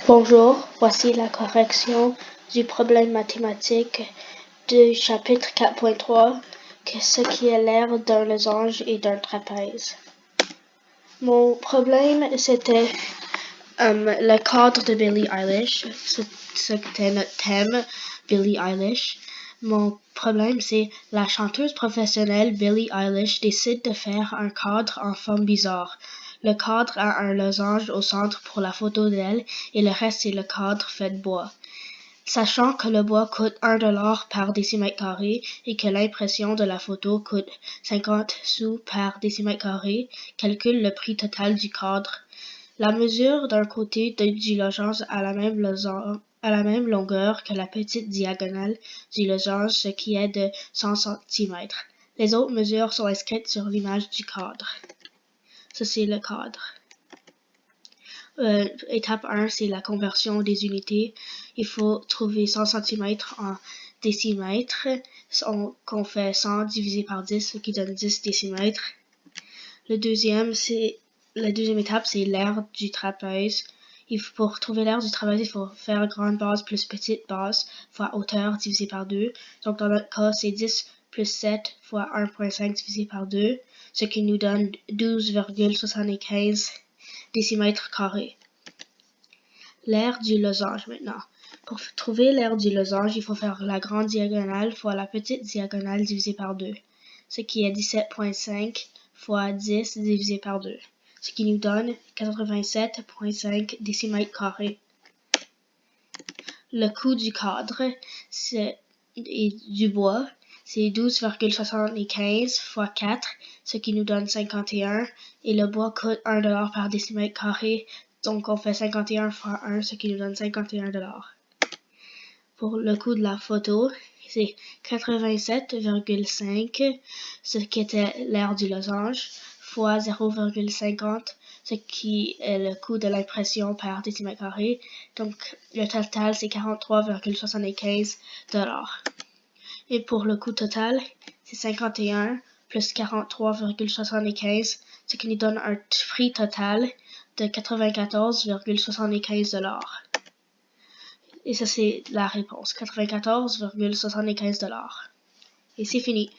Bonjour, voici la correction du problème mathématique du chapitre 4.3, ce qui est l'aire d'un losange et d'un trapèze. Mon problème, c'était le cadre de Billie Eilish. C'était notre thème, Billie Eilish. Mon problème, c'est la chanteuse professionnelle Billie Eilish décide de faire un cadre en forme bizarre. Le cadre a un losange au centre pour la photo d'elle et le reste c'est le cadre fait de bois. Sachant que le bois coûte $1 par décimètre carré et que l'impression de la photo coûte 50 sous par décimètre carré, calcule le prix total du cadre. La mesure d'un côté du losange a la même longueur que la petite diagonale du losange, ce qui est de 100 cm. Les autres mesures sont inscrites sur l'image du cadre. Ça, c'est le cadre. Étape 1, c'est la conversion des unités. Il faut trouver 100 cm en décimètres. Qu'on fait 100 divisé par 10, ce qui donne 10 décimètres. La deuxième étape, c'est l'aire du trapèze. Pour trouver l'aire du trapèze, il faut faire grande base plus petite base fois hauteur divisé par 2. Donc, dans notre cas, c'est 10 plus 7 fois 1,5 divisé par 2, ce qui nous donne 12,75 décimètres carrés. L'aire du losange maintenant. Pour trouver l'aire du losange, il faut faire la grande diagonale fois la petite diagonale divisée par 2, ce qui est 17,5 fois 10 divisé par 2, ce qui nous donne 87,5 décimètres carrés. Le coût du cadre et du bois, c'est 12,75 fois 4, ce qui nous donne 51, et le bois coûte $1 par décimètre carré, donc on fait 51 fois 1, ce qui nous donne 51$. Pour le coût de la photo, c'est 87,5, ce qui était l'aire du losange, fois 0,50, ce qui est le coût de l'impression par décimètre carré. Donc, le total, c'est 43,75$. Et pour le coût total, c'est 51 plus 43,75, ce qui nous donne un prix total de 94,75$. Et ça, c'est la réponse, 94,75$. Et c'est fini.